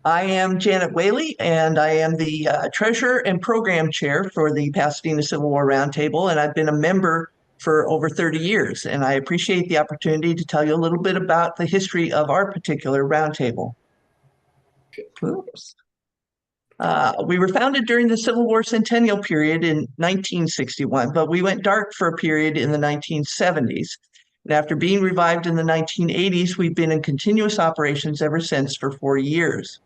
I am Janet Whaley, and I am the treasurer and program chair for the Pasadena Civil War Roundtable, and I've been a member for over 30 years. And I appreciate the opportunity to tell you a little bit about the history of our particular roundtable. Oops. We were founded during the Civil War centennial period in 1961, but we went dark for a period in the 1970s. And after being revived in the 1980s, we've been in continuous operations ever since for 40 years.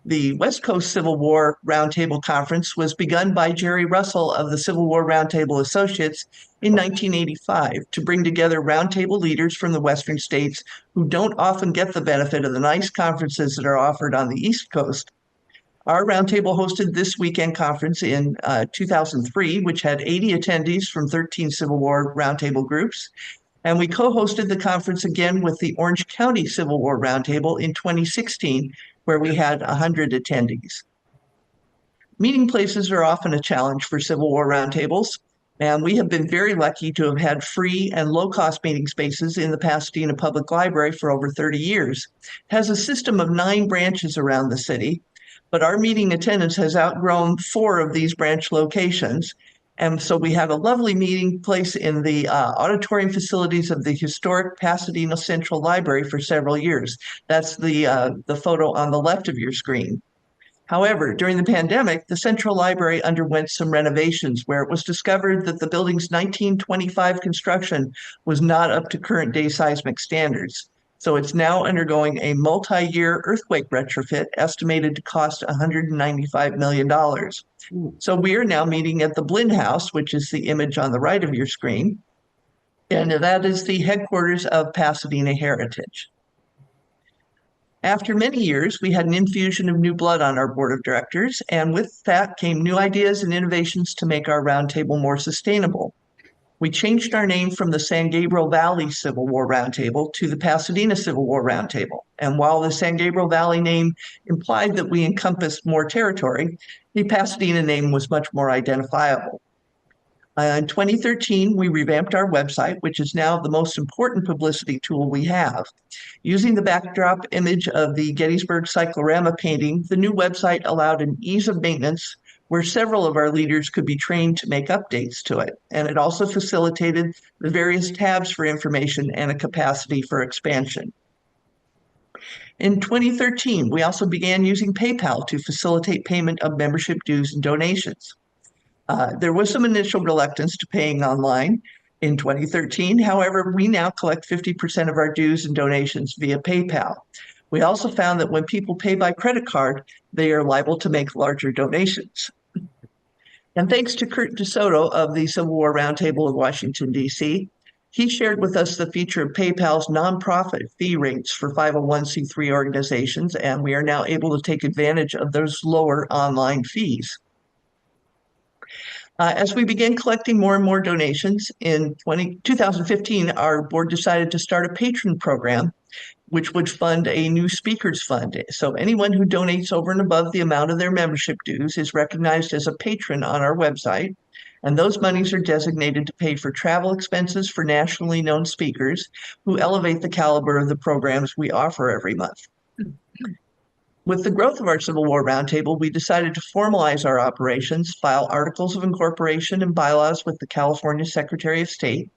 The West Coast Civil War Roundtable Conference was begun by Jerry Russell of the Civil War Roundtable Associates in 1985 to bring together roundtable leaders from the Western states who don't often get the benefit of the nice conferences that are offered on the East Coast. Our roundtable hosted this weekend conference in 2003, which had 80 attendees from 13 Civil War Roundtable groups. And we co-hosted the conference again with the Orange County Civil War Roundtable in 2016, where we had 100 attendees. Meeting places are often a challenge for Civil War roundtables, and we have been very lucky to have had free and low-cost meeting spaces in the Pasadena Public Library for over 30 years. It has a system of 9 branches around the city, but our meeting attendance has outgrown 4 of these branch locations. And so we had a lovely meeting place in the auditorium facilities of the historic Pasadena Central Library for several years. That's the photo on the left of your screen. However, during the pandemic, the Central Library underwent some renovations where it was discovered that the building's 1925 construction was not up to current day seismic standards. So it's now undergoing a multi-year earthquake retrofit estimated to cost $195 million. So we are now meeting at the Blinn House, which is the image on the right of your screen. And that is the headquarters of Pasadena Heritage. After many years, we had an infusion of new blood on our board of directors, and with that came new ideas and innovations to make our roundtable more sustainable. We changed our name from the San Gabriel Valley Civil War Roundtable to the Pasadena Civil War Roundtable. And while the San Gabriel Valley name implied that we encompassed more territory, the Pasadena name was much more identifiable. In 2013, we revamped our website, which is now the most important publicity tool we have. Using the backdrop image of the Gettysburg cyclorama painting, the new website allowed an ease of maintenance where several of our leaders could be trained to make updates to it. And it also facilitated the various tabs for information and a capacity for expansion. In 2013, we also began using PayPal to facilitate payment of membership dues and donations. There was some initial reluctance to paying online in 2013. However, we now collect 50% of our dues and donations via PayPal. We also found that when people pay by credit card, they are liable to make larger donations. And thanks to Kurt DeSoto of the Civil War Roundtable of Washington, D.C., he shared with us the feature of PayPal's nonprofit fee rates for 501c3 organizations, and we are now able to take advantage of those lower online fees. As we began collecting more and more donations in 2015, our board decided to start a patron program, which would fund a new speakers fund. So anyone who donates over and above the amount of their membership dues is recognized as a patron on our website. And those monies are designated to pay for travel expenses for nationally known speakers who elevate the caliber of the programs we offer every month. With the growth of our Civil War Roundtable, we decided to formalize our operations, file articles of incorporation and bylaws with the California Secretary of State,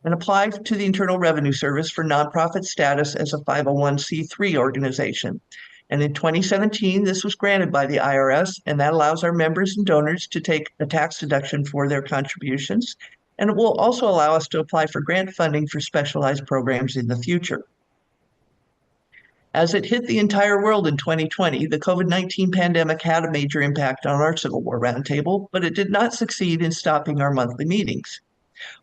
and apply to the Internal Revenue Service for nonprofit status as a 501c3 organization. And in 2017, this was granted by the IRS, and that allows our members and donors to take a tax deduction for their contributions. And it will also allow us to apply for grant funding for specialized programs in the future. As it hit the entire world in 2020, the COVID-19 pandemic had a major impact on our Civil War Roundtable, but it did not succeed in stopping our monthly meetings.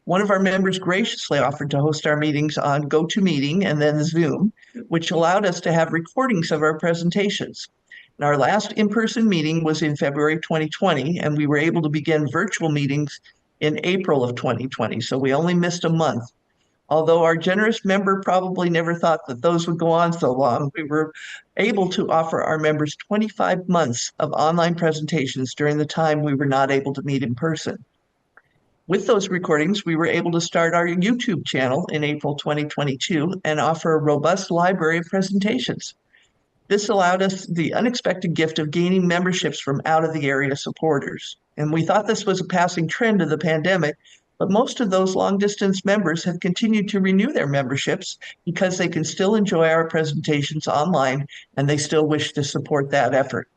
One of our members graciously offered to host our meetings on GoToMeeting and then Zoom, which allowed us to have recordings of our presentations. And our last in-person meeting was in February 2020, and we were able to begin virtual meetings in April of 2020, so we only missed a month. Although our generous member probably never thought that those would go on so long, we were able to offer our members 25 months of online presentations during the time we were not able to meet in person. With those recordings, we were able to start our YouTube channel in April 2022 and offer a robust library of presentations. This allowed us the unexpected gift of gaining memberships from out of the area supporters. And we thought this was a passing trend of the pandemic, but most of those long distance members have continued to renew their memberships because they can still enjoy our presentations online and they still wish to support that effort.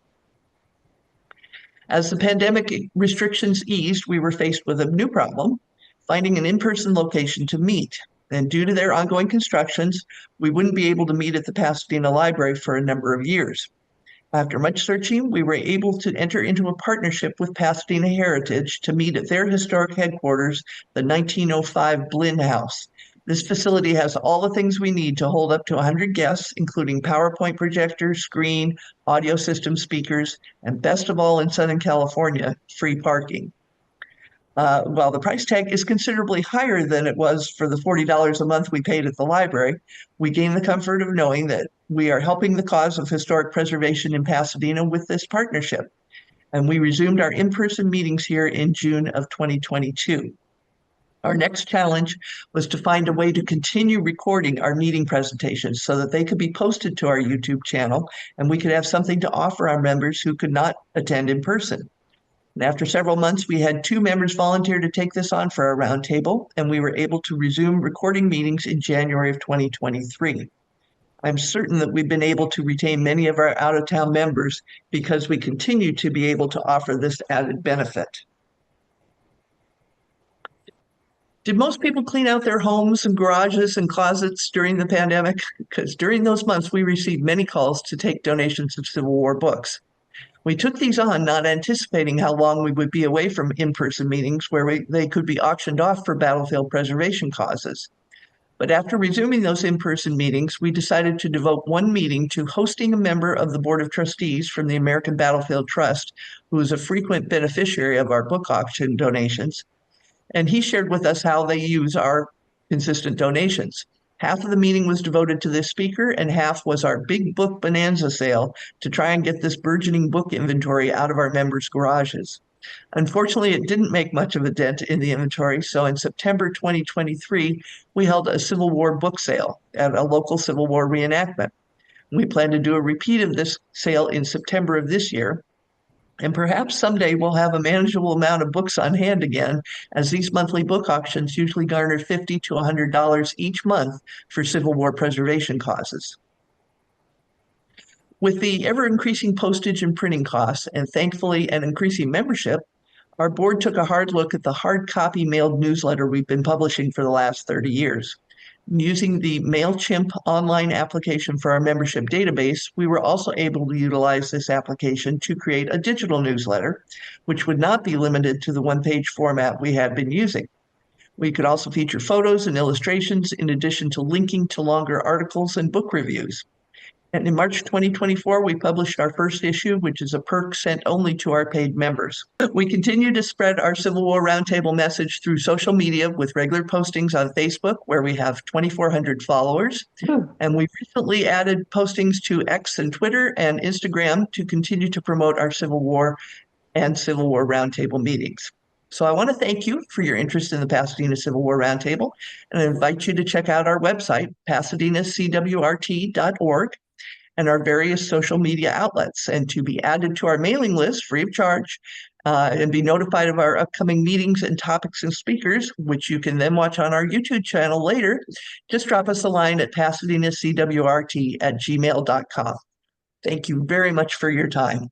As the pandemic restrictions eased, we were faced with a new problem, finding an in-person location to meet. And due to their ongoing constructions, we wouldn't be able to meet at the Pasadena Library for a number of years. After much searching, we were able to enter into a partnership with Pasadena Heritage to meet at their historic headquarters, the 1905 Blinn House. This facility has all the things we need to hold up to 100 guests, including PowerPoint projectors, screen, audio system speakers, and best of all in Southern California, free parking. While the price tag is considerably higher than it was for the $40 a month we paid at the library, we gain the comfort of knowing that we are helping the cause of historic preservation in Pasadena with this partnership. And we resumed our in-person meetings here in June of 2022. Our next challenge was to find a way to continue recording our meeting presentations so that they could be posted to our YouTube channel and we could have something to offer our members who could not attend in person. And after several months, we had 2 members volunteer to take this on for our roundtable, and we were able to resume recording meetings in January of 2023. I'm certain that we've been able to retain many of our out-of-town members because we continue to be able to offer this added benefit. Did most people clean out their homes and garages and closets during the pandemic? Because during those months, we received many calls to take donations of Civil War books. We took these on not anticipating how long we would be away from in-person meetings where they could be auctioned off for battlefield preservation causes. But after resuming those in-person meetings, we decided to devote one meeting to hosting a member of the Board of Trustees from the American Battlefield Trust, who is a frequent beneficiary of our book auction donations. And he shared with us how they use our consistent donations. Half of the meeting was devoted to this speaker, and half was our big book bonanza sale to try and get this burgeoning book inventory out of our members' garages. Unfortunately, it didn't make much of a dent in the inventory, so in September 2023, we held a Civil War book sale at a local Civil War reenactment. We plan to do a repeat of this sale in September of this year, and perhaps someday we'll have a manageable amount of books on hand again, as these monthly book auctions usually garner $50 to $100 each month for Civil War preservation causes. With the ever-increasing postage and printing costs, and thankfully an increasing membership, our board took a hard look at the hard copy mailed newsletter we've been publishing for the last 30 years. Using the MailChimp online application for our membership database, we were also able to utilize this application to create a digital newsletter, which would not be limited to the one-page format we had been using. We could also feature photos and illustrations in addition to linking to longer articles and book reviews. And in March 2024, we published our first issue, which is a perk sent only to our paid members. We continue to spread our Civil War Roundtable message through social media with regular postings on Facebook, where we have 2,400 followers. And we recently added postings to X and Twitter and Instagram to continue to promote our Civil War and Civil War Roundtable meetings. So I want to thank you for your interest in the Pasadena Civil War Roundtable, and I invite you to check out our website, pasadena.cwrt.org, and our various social media outlets, and to be added to our mailing list free of charge, and be notified of our upcoming meetings and topics and speakers, which you can then watch on our YouTube channel later. Just drop us a line at pasadena CWRT@gmail.com. Thank you very much for your time.